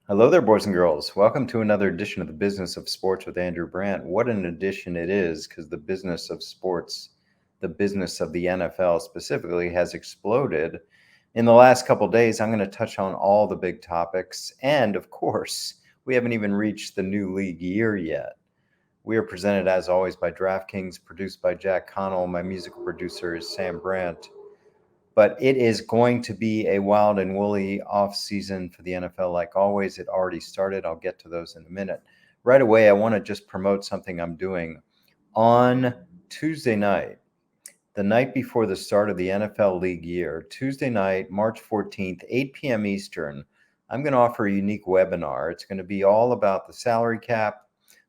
Hello there, boys and girls. Welcome to another edition of the Business of Sports with Andrew Brandt. What an edition it is, because the business of sports, the business of the NFL specifically, has exploded. In the last couple of days, I'm going to touch on all the big topics. And of course, we haven't even reached the new league year yet. We are presented, as always, by DraftKings, produced by Jack Connell. My musical producer is Sam Brandt. But it is going to be a wild and woolly offseason for the NFL. Like always, it already started. I'll get to those in a minute. Right away, I want to just promote something I'm doing on Tuesday night, the night before the start of the NFL league year. Tuesday night, March 14th, 8 p.m. Eastern, I'm going to offer a unique webinar. It's going to be all about the salary cap,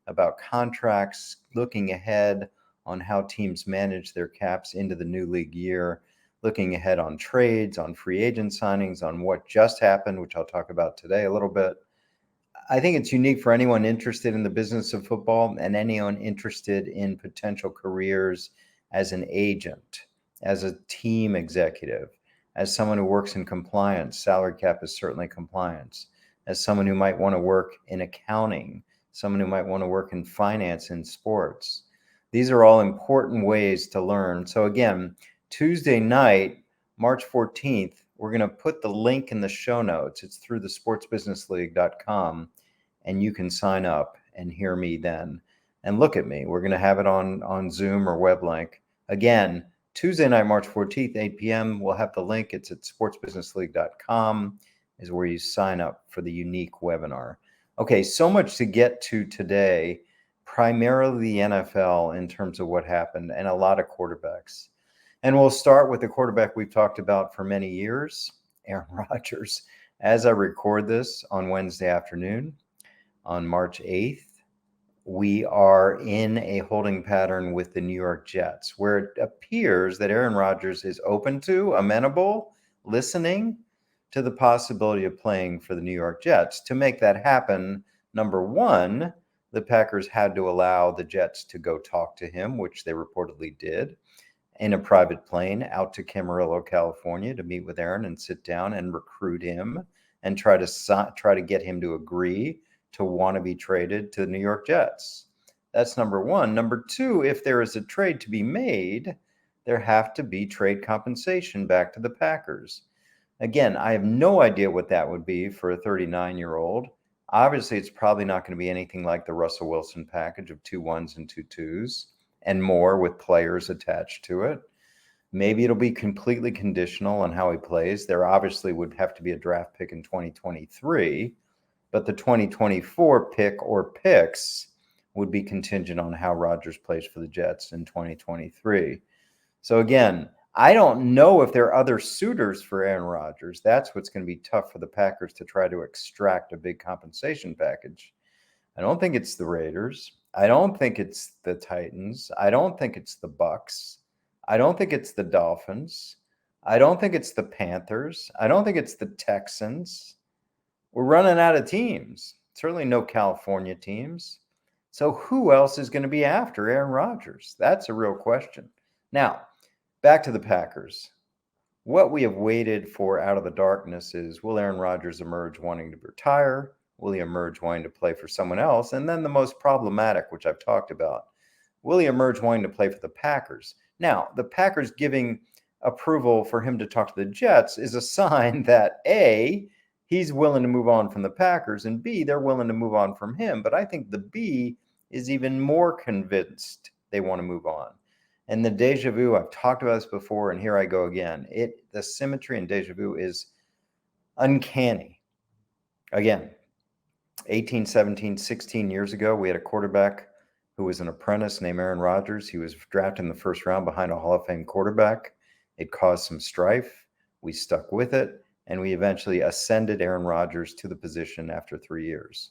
about contracts, looking ahead on how teams manage their caps into the new league year, looking ahead on trades, on free agent signings, on what just happened, which I'll talk about today a little bit. I think it's unique for anyone interested in the business of football and anyone interested in potential careers as an agent, as a team executive, as someone who works in compliance. Salary cap is certainly compliance. As someone who might want to work in accounting, someone who might want to work in finance in sports. These are all important ways to learn. So again, Tuesday night, March 14th, we're going to put the link in the show notes. It's through the sportsbusinessleague.com, and you can sign up and hear me then. And look at me. We're going to have it on Zoom or web link. Again, Tuesday night, March 14th, 8 p.m. We'll have the link. It's at sportsbusinessleague.com is where you sign up for the unique webinar. Okay, so much to get to today, primarily the NFL in terms of what happened and a lot of quarterbacks. And we'll start with the quarterback we've talked about for many years, Aaron Rodgers. As I record this on Wednesday afternoon, on March 8th, we are in a holding pattern with the New York Jets, where it appears that Aaron Rodgers is open to, amenable, listening to the possibility of playing for the New York Jets. To make that happen, number one, the Packers had to allow the Jets to go talk to him, which they reportedly did, in a private plane out to Camarillo, California, to meet with Aaron and sit down and recruit him and try to get him to agree to want to be traded to the New York Jets. That's number one. Number two, if there is a trade to be made, there have to be trade compensation back to the Packers. Again, I have no idea what that would be for a 39-year-old. Obviously, it's probably not going to be anything like the Russell Wilson package of 2 1s and 2 2s. And more with players attached to it. Maybe it'll be completely conditional on how he plays. There obviously would have to be a draft pick in 2023, but the 2024 pick or picks would be contingent on how Rodgers plays for the Jets in 2023. So again, I don't know if there are other suitors for Aaron Rodgers. That's what's going to be tough for the Packers to try to extract a big compensation package. I don't think it's the Raiders. I don't think it's the Titans. I don't think it's the Bucks. I don't think it's the Dolphins. I don't think it's the Panthers. I don't think it's the Texans. We're running out of teams. Certainly no California teams. So who else is going to be after Aaron Rodgers? That's a real question. Now, back to the Packers. What we have waited for out of the darkness is, will Aaron Rodgers emerge wanting to retire? Will he emerge wanting to play for someone else? And then the most problematic, which I've talked about, will he emerge wanting to play for the Packers? Now, the Packers giving approval for him to talk to the Jets is a sign that A, he's willing to move on from the Packers, and B, they're willing to move on from him. But I think the B is even more convinced they want to move on. And the deja vu, I've talked about this before, and here I go again. The symmetry and deja vu is uncanny. Again, 18, 17, 16 years ago, we had a quarterback who was an apprentice named Aaron Rodgers. He was drafted in the first round behind a Hall of Fame quarterback. It caused some strife. We stuck with it, and we eventually ascended Aaron Rodgers to the position after 3 years.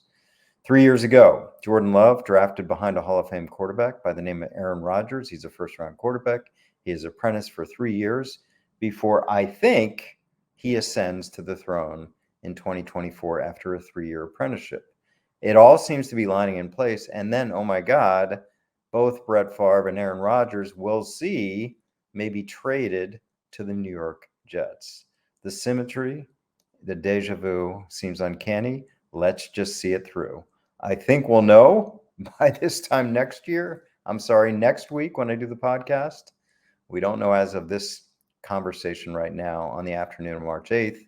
3 years ago, Jordan Love drafted behind a Hall of Fame quarterback by the name of Aaron Rodgers. He's a first-round quarterback. He is apprentice for 3 years before I think he ascends to the throne in 2024 after a 3-year apprenticeship. It all seems to be lining in place. And then, oh my God, both Brett Favre and Aaron Rodgers will see maybe traded to the New York Jets. The symmetry, the deja vu seems uncanny. Let's just see it through. I think we'll know by this time next year. I'm sorry, next week when I do the podcast. We don't know as of this conversation right now on the afternoon of March 8th,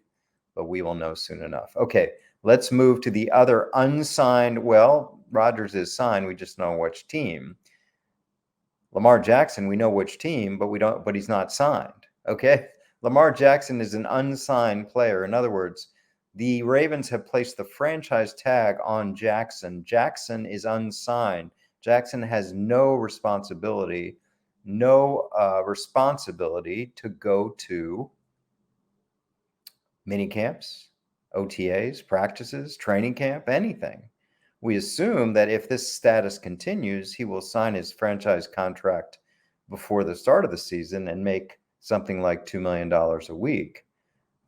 but we will know soon enough. Okay, let's move to the other unsigned. Well, Rodgers is signed. We just know which team. Lamar Jackson, we know which team, but he's not signed. Okay. Lamar Jackson is an unsigned player. In other words, the Ravens have placed the franchise tag on Jackson. Jackson is unsigned. Jackson has no responsibility to go to mini camps, OTAs, practices, training camp, anything. We assume that if this status continues, he will sign his franchise contract before the start of the season and make something like $2 million a week.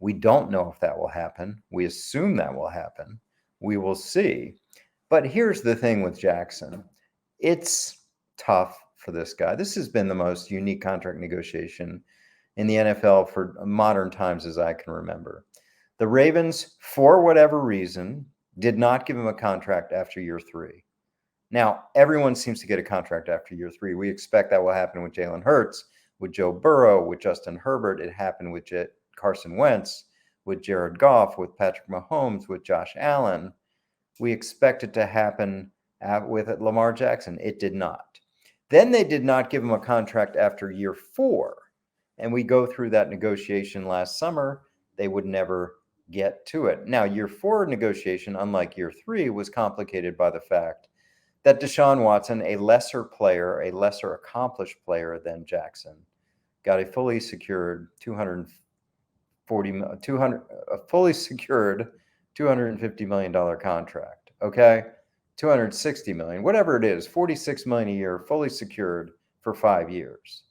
We don't know if that will happen. We assume that will happen. We will see. But here's the thing with Jackson. It's tough for this guy. This has been the most unique contract negotiation in the NFL for modern times as I can remember. The Ravens, for whatever reason, did not give him a contract after year 3. Now, everyone seems to get a contract after year 3. We expect that will happen with Jalen Hurts, with Joe Burrow, with Justin Herbert. It happened with Carson Wentz, with Jared Goff, with Patrick Mahomes, with Josh Allen. We expect it to happen with Lamar Jackson. It did not. Then they did not give him a contract after year 4. And we go through that negotiation last summer. They would never get to it. Now, year 4 negotiation, unlike year 3, was complicated by the fact that Deshaun Watson, a lesser accomplished player than Jackson, got a fully secured $250 million contract. Okay, $260 million, whatever it is, $46 million a year, fully secured for 5 years.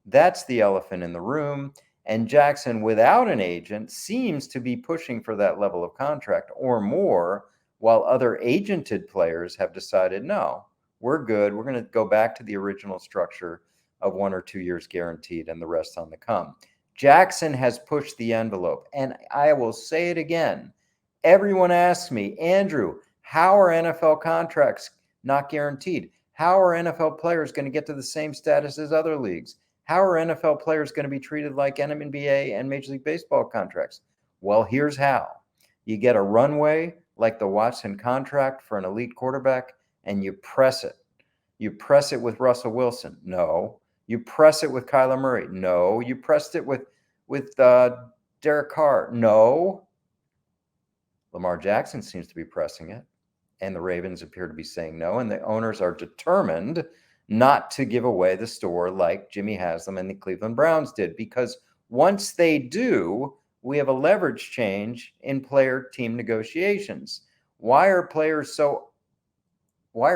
That's the elephant in the room. And Jackson, without an agent, seems to be pushing for that level of contract or more, while other agented players have decided, no, we're good. We're going to go back to the original structure of 1 or 2 years guaranteed and the rest on the come. Jackson has pushed the envelope. And I will say it again. Everyone asks me, Andrew, how are NFL contracts not guaranteed? How are NFL players going to get to the same status as other leagues? How are NFL players going to be treated like NBA and Major League Baseball contracts? Well, here's how. You get a runway like the Watson contract for an elite quarterback, and you press it. You press it with Russell Wilson? No. You press it with Kyler Murray? No. You pressed it with Derek Carr? No. Lamar Jackson seems to be pressing it, and the Ravens appear to be saying no, and the owners are determined not to give away the store like Jimmy Haslam and the Cleveland Browns did, because once they do, we have a leverage change in player-team negotiations. Why are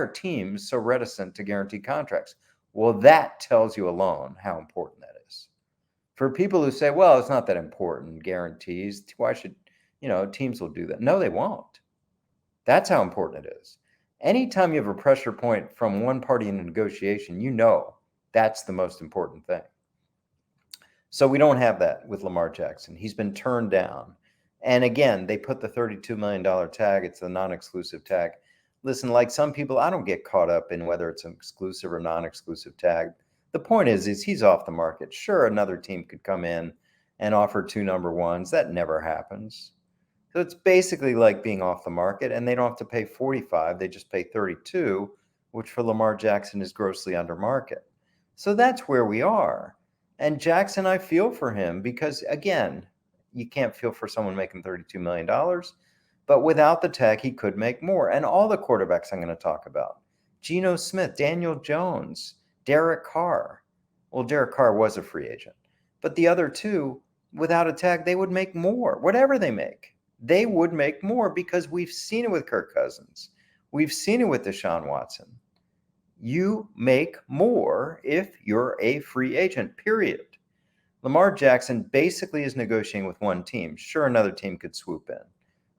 teams so reticent to guarantee contracts? Well, that tells you alone how important that is. For people who say, well, it's not that important, guarantees, why should, teams will do that? No, they won't. That's how important it is. Anytime you have a pressure point from one party in a negotiation, that's the most important thing. So we don't have that with Lamar Jackson. He's been turned down. And again, they put the $32 million tag. It's the non-exclusive tag. Listen, like some people, I don't get caught up in whether it's an exclusive or non-exclusive tag. The point is he's off the market. Sure, another team could come in and offer 2 number ones. That never happens. So it's basically like being off the market, and they don't have to pay 45. They just pay 32, which for Lamar Jackson is grossly under market. So that's where we are. And Jackson, I feel for him because, again, you can't feel for someone making $32 million. But without the tag, he could make more. And all the quarterbacks I'm going to talk about, Geno Smith, Daniel Jones, Derek Carr. Well, Derek Carr was a free agent. But the other two, without a tag, they would make more. Whatever they make, they would make more because we've seen it with Kirk Cousins. We've seen it with Deshaun Watson. You make more if you're a free agent, period. Lamar Jackson basically is negotiating with one team. Sure, another team could swoop in,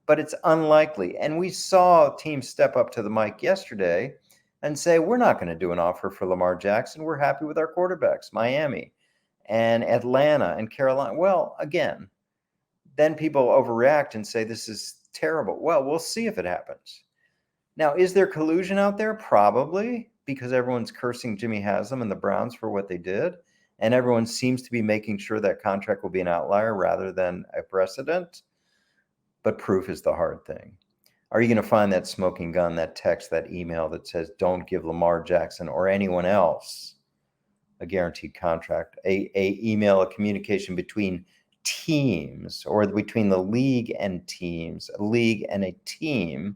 but it's unlikely. And we saw teams step up to the mic yesterday and say, we're not going to do an offer for Lamar Jackson. We're happy with our quarterbacks, Miami and Atlanta and Carolina. Well, again, then people overreact and say this is terrible. Well, we'll see if it happens. Now, is there collusion out there? Probably, because everyone's cursing Jimmy Haslam and the Browns for what they did. And everyone seems to be making sure that contract will be an outlier rather than a precedent. But proof is the hard thing. Are you going to find that smoking gun, that text, that email that says, don't give Lamar Jackson or anyone else a guaranteed contract, a email, a communication between teams or between the league and teams, a league and a team?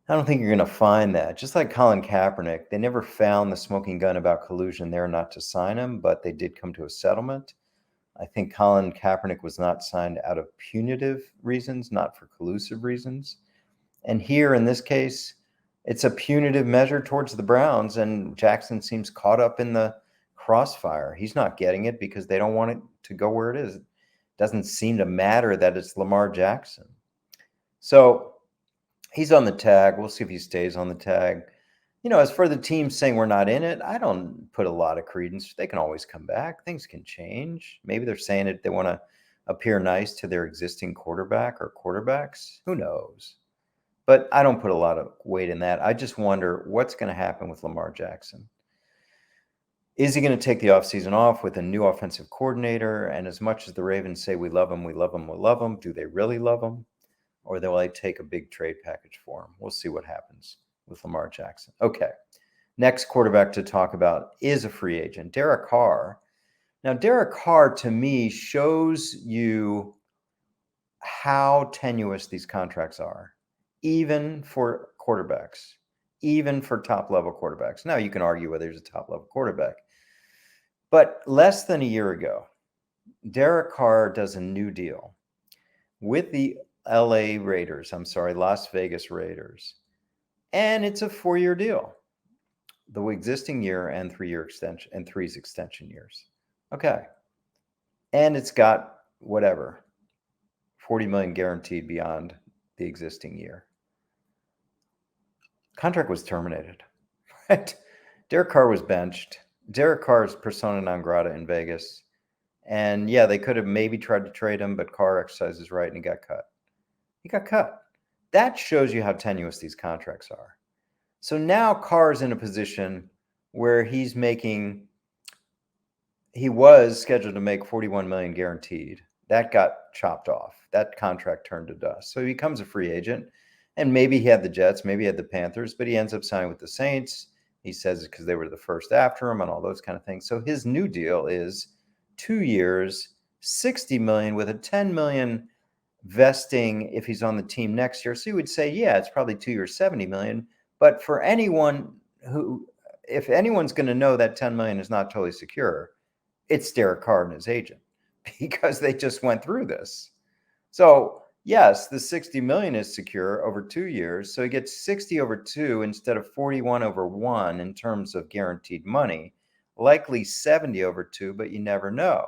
I don't think you're going to find that. Just like Colin Kaepernick, they never found the smoking gun about collusion there not to sign him, but they did come to a settlement. I think Colin Kaepernick was not signed out of punitive reasons, not for collusive reasons. And here in this case, it's a punitive measure towards the Browns, and Jackson seems caught up in the crossfire. He's not getting it because they don't want it to go where it is. It doesn't seem to matter that it's Lamar Jackson. So he's on the tag. We'll see if he stays on the tag. As for the team saying we're not in it, I don't put a lot of credence. They can always come back. Things can change. Maybe they're saying it. They want to appear nice to their existing quarterback or quarterbacks. Who knows? But I don't put a lot of weight in that. I just wonder what's going to happen with Lamar Jackson. Is he going to take the offseason off with a new offensive coordinator? And as much as the Ravens say we love him, we love him, we love him, do they really love him? Or will they take a big trade package for him? We'll see what happens with Lamar Jackson. Okay, next quarterback to talk about is a free agent, Derek Carr. Now, Derek Carr, to me, shows you how tenuous these contracts are, even for quarterbacks, even for top-level quarterbacks. Now, you can argue whether he's a top-level quarterback. But less than a year ago, Derek Carr does a new deal with the Las Vegas Raiders. And it's a 4-year deal. The existing year and 3-year extension and 3's extension years. Okay. And it's got whatever, $40 million guaranteed beyond the existing year. Contract was terminated. Right? Derek Carr was benched. Derek Carr is persona non grata in Vegas. And yeah, they could have maybe tried to trade him, but Carr exercised his right and he got cut. He got cut. That shows you how tenuous these contracts are. So now Carr is in a position where he was scheduled to make $41 million guaranteed. That got chopped off. That contract turned to dust. So he becomes a free agent. And maybe he had the Jets, maybe he had the Panthers, but he ends up signing with the Saints. He says it because they were the first after him and all those kind of things. So his new deal is 2 years, $60 million with a $10 million vesting if he's on the team next year. So you would say, yeah, it's probably 2 years, $70 million. But for anyone if anyone's going to know that $10 million is not totally secure, it's Derek Carr and his agent, because they just went through this. So yes, the $60 million is secure over 2 years. So he gets 60 over 2 instead of 41 over 1 in terms of guaranteed money, likely 70 over 2, but you never know.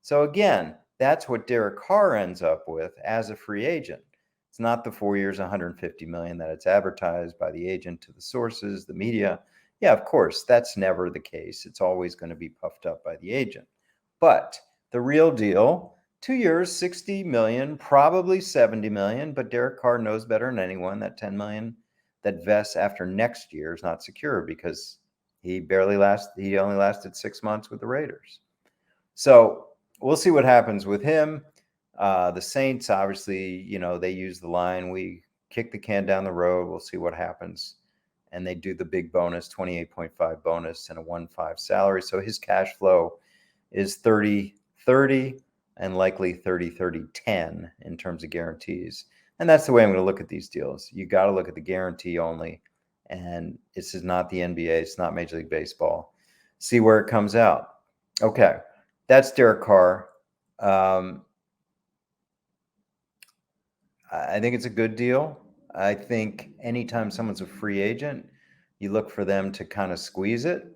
So again, that's what Derek Carr ends up with as a free agent. It's not the 4 years, $150 million that it's advertised by the agent to the sources, the media. Yeah, of course, that's never the case. It's always going to be puffed up by the agent. But the real deal, 2 years, $60 million, probably $70 million, but Derek Carr knows better than anyone that $10 million that vests after next year is not secure because he only lasted 6 months with the Raiders. So we'll see what happens with him. The Saints, obviously, they use the line, we kick the can down the road. We'll see what happens. And they do the big bonus, 28.5 bonus and a 1.5 salary. So his cash flow is 30-30 and likely 30-30-10 in terms of guarantees. And that's the way I'm going to look at these deals. You got to look at the guarantee only. And this is not the NBA. It's not Major League Baseball. See where it comes out. Okay. That's Derek Carr. I think it's a good deal. I think anytime someone's a free agent, you look for them to kind of squeeze it.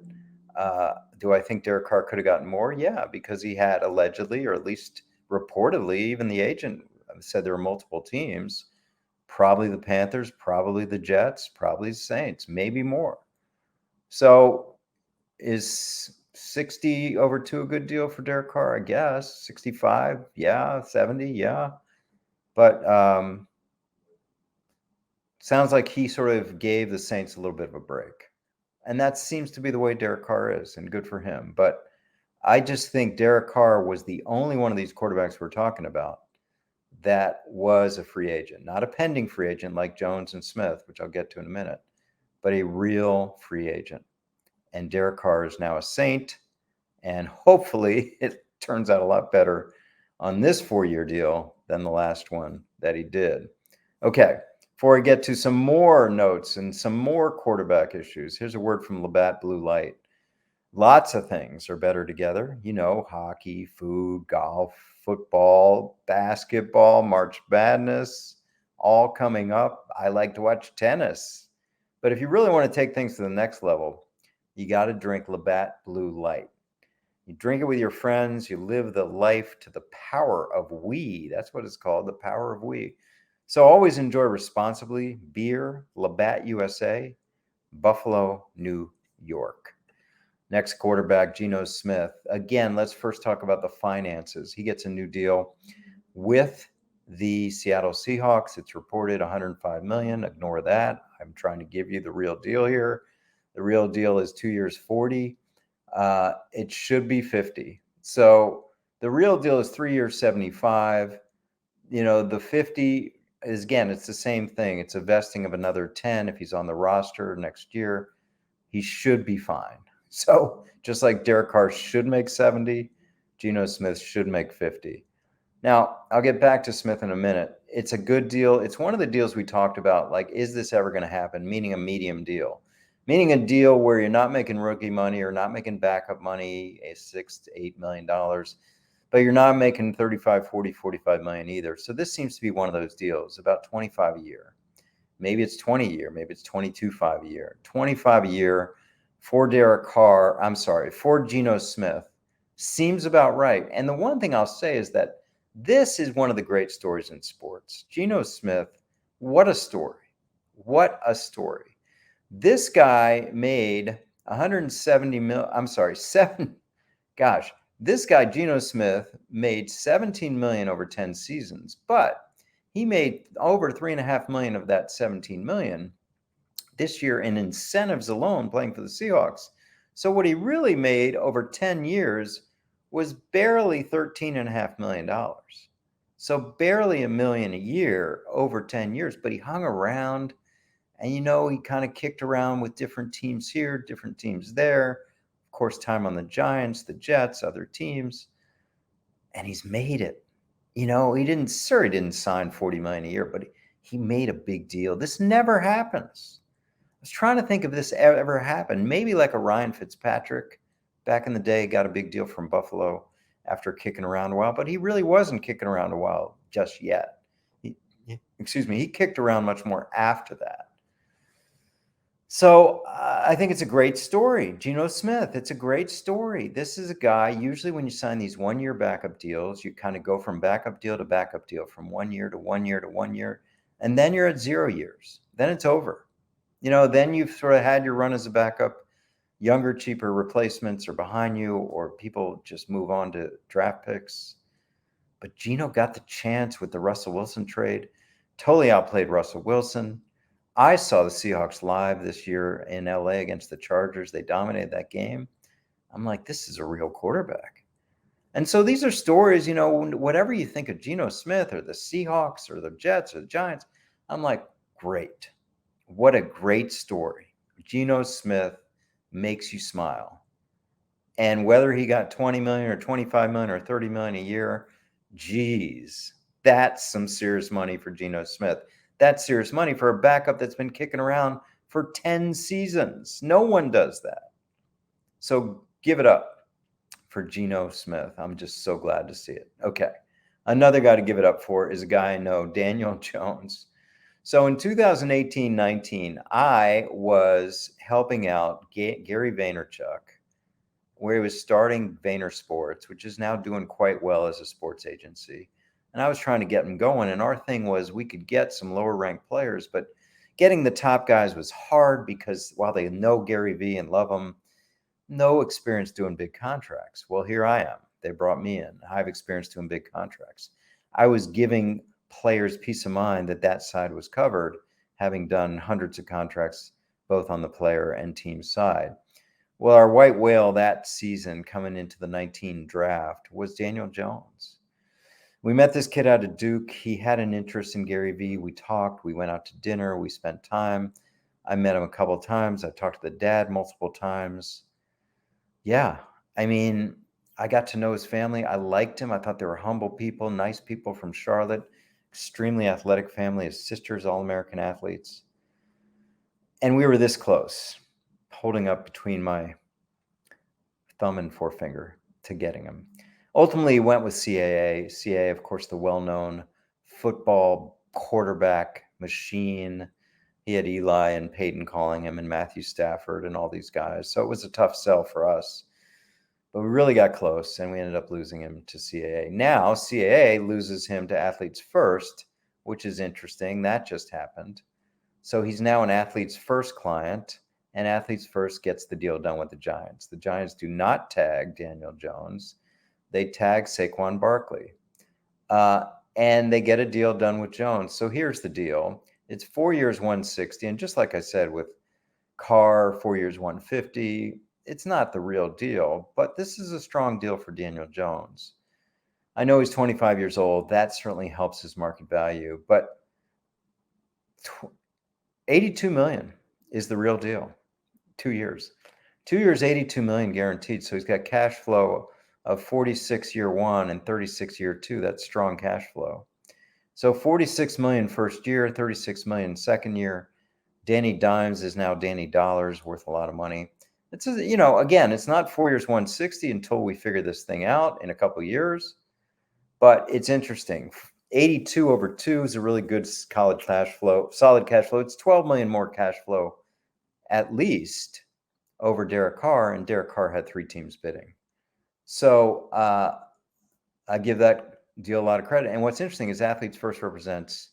Do I think Derek Carr could have gotten more? Yeah, because he had allegedly, or at least reportedly, even the agent said there were multiple teams, probably the Panthers, probably the Jets, probably the Saints, maybe more. So is 60 over 2 a good deal for Derek Carr? I guess. 65, yeah. 70, yeah. But sounds like he sort of gave the Saints a little bit of a break. And that seems to be the way Derek Carr is, and good for him. But I just think Derek Carr was the only one of these quarterbacks we're talking about that was a free agent, not a pending free agent like Jones and Smith, which I'll get to in a minute, but a real free agent. And Derek Carr is now a Saint, and hopefully it turns out a lot better on this 4-year deal than the last one that he did. Okay, before I get to some more notes and some more quarterback issues, here's a word from Labatt Blue Light. Lots of things are better together. You know, hockey, food, golf, football, basketball, March Madness, all coming up. I like to watch tennis. But if you really want to take things to the next level, you got to drink Labatt Blue Light. You drink it with your friends. You live the life to the power of we. That's what it's called, the power of we. So always enjoy responsibly. Beer, Labatt USA, Buffalo, New York. Next quarterback, Geno Smith. Again, let's first talk about the finances. He gets a new deal with the Seattle Seahawks. It's reported $105 million. Ignore that. I'm trying to give you the real deal here. The real deal is 2 years, 40. It should be 50. So the real deal is 3 years, 75. You know, the 50 is, again, it's the same thing. It's a vesting of another 10 if he's on the roster next year. He should be fine. So just like Derek Carr should make 70, Geno Smith should make 50. Now, I'll get back to Smith in a minute. It's a good deal. It's one of the deals we talked about, like, is this ever going to happen? Meaning a medium deal. Meaning a deal where you're not making rookie money or not making backup money, $6 to $8 million, but you're not making 35, 40, 45 million either. So this seems to be one of those deals, about 25 a year. Maybe it's 20 a year. Maybe it's 22.5 a year. 25 a year for Derek Carr, for Geno Smith seems about right. And the one thing I'll say is that this is one of the great stories in sports. Geno Smith, what a story. What a story. This guy made 170 mil, I'm sorry, seven, gosh, this guy, Geno Smith, made 17 million over 10 seasons, but he made over 3.5 million of that 17 million this year in incentives alone playing for the Seahawks. So what he really made over 10 years was barely $13.5 million. So barely $1 million a year over 10 years, but he hung around and, you know, he kind of kicked around with different teams here, different teams there. Of course, time on the Giants, the Jets, other teams, and he's made it. You know, he didn't sign 40 million a year, but he made a big deal. This never happens. I was trying to think if this ever happened. Maybe like a Ryan Fitzpatrick back in the day got a big deal from Buffalo after kicking around a while, but he really wasn't kicking around a while just yet. He kicked around much more after that. So I think it's a great story. Geno Smith, it's a great story. This is a guy, usually when you sign these 1-year backup deals, you kind of go from backup deal to backup deal, from 1 year to 1 year to 1 year, and then you're at 0 years. Then it's over. You know, then you've sort of had your run as a backup. Younger, cheaper replacements are behind you, or people just move on to draft picks. But Geno got the chance with the Russell Wilson trade, totally outplayed Russell Wilson. I saw the Seahawks live this year in LA against the Chargers. They dominated that game. I'm like, this is a real quarterback. And so these are stories, you know, whatever you think of Geno Smith or the Seahawks or the Jets or the Giants, I'm like, great. What a great story. Geno Smith makes you smile. And whether he got 20 million or 25 million or 30 million a year, geez, that's some serious money for Geno Smith. That's serious money for a backup that's been kicking around for 10 seasons. No one does that. So give it up for Geno Smith. I'm just so glad to see it. Okay. Another guy to give it up for is a guy I know, Daniel Jones. So in 2018-19, I was helping out Gary Vaynerchuk, where he was starting Vayner Sports, which is now doing quite well as a sports agency. And I was trying to get him going. And our thing was we could get some lower ranked players, but getting the top guys was hard because while they know Gary V and love him, no experience doing big contracts. Well, here I am. They brought me in. I have experience doing big contracts. I was giving players peace of mind that that side was covered, having done hundreds of contracts both on the player and team side. Well, our white whale that season coming into the 19 draft was Daniel Jones. We met this kid out of Duke. He had an interest in Gary Vee. We talked. We went out to dinner. We spent time. I met him a couple of times. I talked to the dad multiple times. Yeah, I mean, I got to know his family. I liked him. I thought they were humble people, nice people from Charlotte, extremely athletic family. His sister's All-American athletes. And we were this close, holding up between my thumb and forefinger to getting him. Ultimately, he went with CAA. CAA, of course, the well-known football quarterback machine. He had Eli and Peyton calling him and Matthew Stafford and all these guys. So it was a tough sell for us. But we really got close, and we ended up losing him to CAA. Now, CAA loses him to Athletes First, which is interesting. That just happened. So he's now an Athletes First client, and Athletes First gets the deal done with the Giants. The Giants do not tag Daniel Jones. They tag Saquon Barkley. And they get a deal done with Jones. So here's the deal. It's 4 years, 160. And just like I said with Carr, 4 years, 150. It's not the real deal, but this is a strong deal for Daniel Jones. I know he's 25 years old. That certainly helps his market value, but 82 million is the real deal. 2 years. 2 years, 82 million guaranteed. So he's got cash flow of 46 year one and 36 year two. That's strong cash flow. So 46 million first year, 36 million second year. Danny Dimes is now Danny Dollars, worth a lot of money. It's, again, it's not 4 years, 160 until we figure this thing out in a couple of years. But it's interesting. 82 over 2 is a really good solid cash flow. It's 12 million more cash flow at least over Derek Carr, and Derek Carr had 3 teams bidding. So I give that deal a lot of credit. And what's interesting is Athletes First represents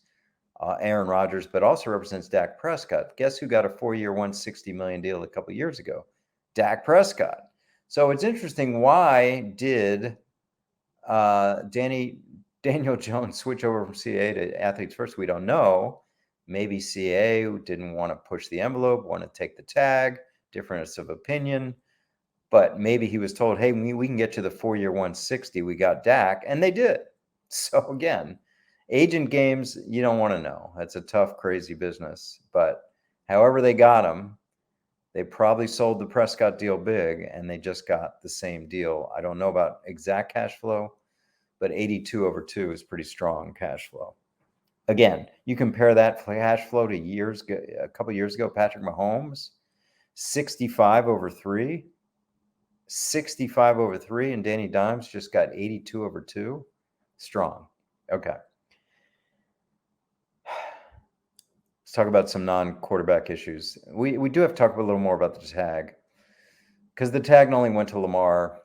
Aaron Rodgers, but also represents Dak Prescott. Guess who got a 4-year, $160 million deal a couple of years ago? Dak Prescott. So it's interesting. Why did Daniel Jones switch over from CAA to Athletes First? We don't know. Maybe CAA didn't want to push the envelope, want to take the tag, difference of opinion. But maybe he was told, hey, we can get you the 4-year 160. We got Dak, and they did. So again, agent games, you don't want to know. That's a tough, crazy business. But however they got him, they probably sold the Prescott deal big, and they just got the same deal. I don't know about exact cash flow, but 82 over 2 is pretty strong cash flow. Again, you compare that cash flow to a couple years ago, Patrick Mahomes, 65 over 3. 65 over 3, and Danny Dimes just got 82 over 2. Strong. Okay. Let's talk about some non-quarterback issues. We do have to talk a little more about the tag, because the tag not only went to Lamar,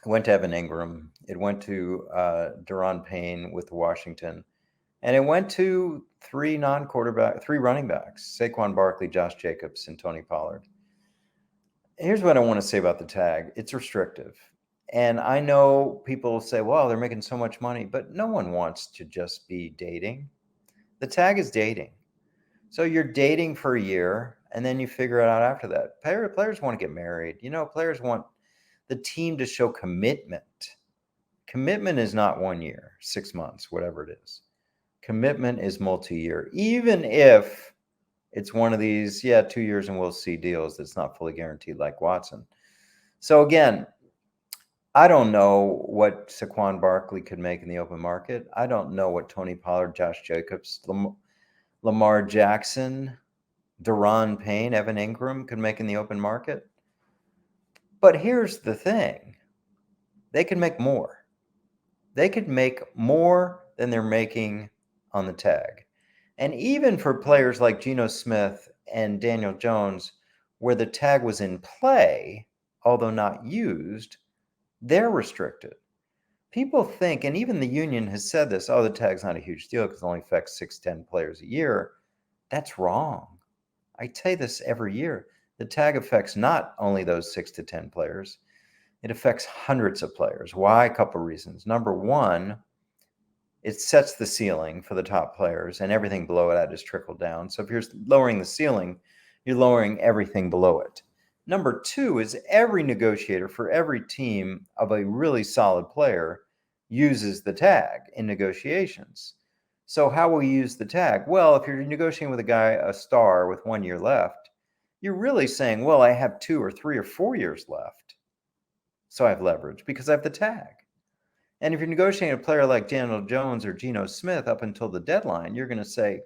it went to Evan Ingram, it went to Daron Payne with Washington, and it went to 3 running backs: Saquon Barkley, Josh Jacobs, and Tony Pollard. Here's what I want to say about the tag. It's restrictive. And I know people say, well, they're making so much money, but no one wants to just be dating. The tag is dating. So you're dating for a year, and then you figure it out after that. Players want to get married. Players want the team to show commitment. Commitment is not 1 year, 6 months, whatever it is. Commitment is multi-year, even if it's one of these, 2 years and we'll see deals that's not fully guaranteed like Watson. So again, I don't know what Saquon Barkley could make in the open market. I don't know what Tony Pollard, Josh Jacobs, Lamar Jackson, Daron Payne, Evan Ingram could make in the open market. But here's the thing. They could make more. They could make more than they're making on the tag. And even for players like Geno Smith and Daniel Jones, where the tag was in play, although not used, they're restricted. People think, and even the union has said this, the tag's not a huge deal because it only affects 6-10 players a year. That's wrong. I tell you this every year. The tag affects not only those 6 to 10 players, it affects hundreds of players. Why? A couple of reasons. Number one, it sets the ceiling for the top players, and everything below that is trickled down. So if you're lowering the ceiling, you're lowering everything below it. Number two is every negotiator for every team of a really solid player uses the tag in negotiations. So how will you use the tag? Well, if you're negotiating with a guy, a star with 1 year left, you're really saying, well, I have 2 or 3 or 4 years left. So I have leverage because I have the tag. And if you're negotiating a player like Daniel Jones or Geno Smith up until the deadline, you're going to say,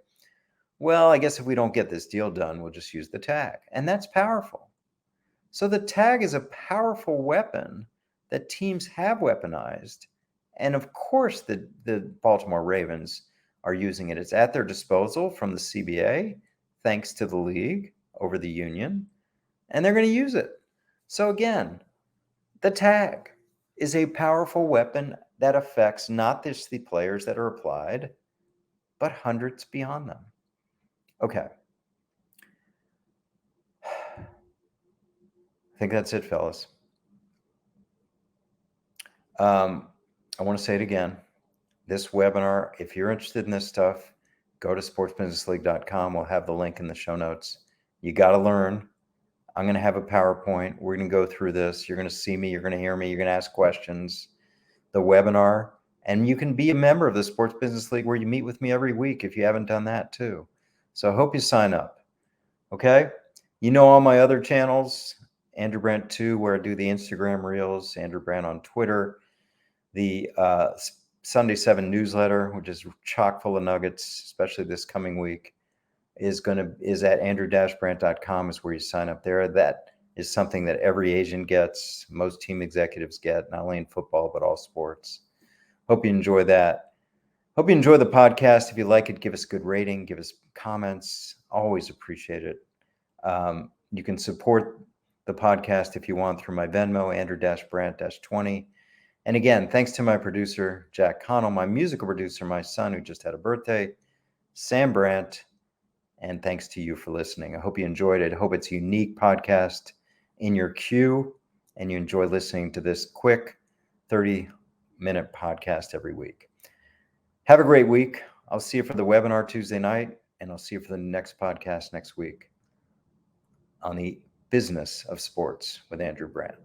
well, I guess if we don't get this deal done, we'll just use the tag. And that's powerful. So the tag is a powerful weapon that teams have weaponized. And of course, the Baltimore Ravens are using it. It's at their disposal from the CBA, thanks to the league over the union, and they're going to use it. So again, the tag is a powerful weapon that affects not just the players that are applied, but hundreds beyond them. Okay. I think that's it, fellas. I want to say it again. This webinar, if you're interested in this stuff, go to sportsbusinessleague.com. We'll have the link in the show notes. You got to learn. I'm going to have a PowerPoint. We're going to go through this. You're going to see me. You're going to hear me. You're going to ask questions. The webinar, and you can be a member of the Sports Business League where you meet with me every week if you haven't done that too. So I hope you sign up. Okay. You know, all my other channels, Andrew Brandt 2, where I do the Instagram reels, Andrew Brandt on Twitter, the Sunday 7 newsletter, which is chock full of nuggets, especially this coming week, is at andrew-brandt.com is where you sign up there. That is something that every agent gets, most team executives get, not only in football, but all sports. Hope you enjoy that. Hope you enjoy the podcast. If you like it, give us a good rating, give us comments. Always appreciate it. You can support the podcast if you want through my Venmo, Andrew-Brandt-20. And again, thanks to my producer, Jack Connell, my musical producer, my son, who just had a birthday, Sam Brandt, and thanks to you for listening. I hope you enjoyed it. I hope it's a unique podcast in your queue, and you enjoy listening to this quick 30-minute podcast every week. Have a great week. I'll see you for the webinar Tuesday night, and I'll see you for the next podcast next week on the business of sports with Andrew Brandt.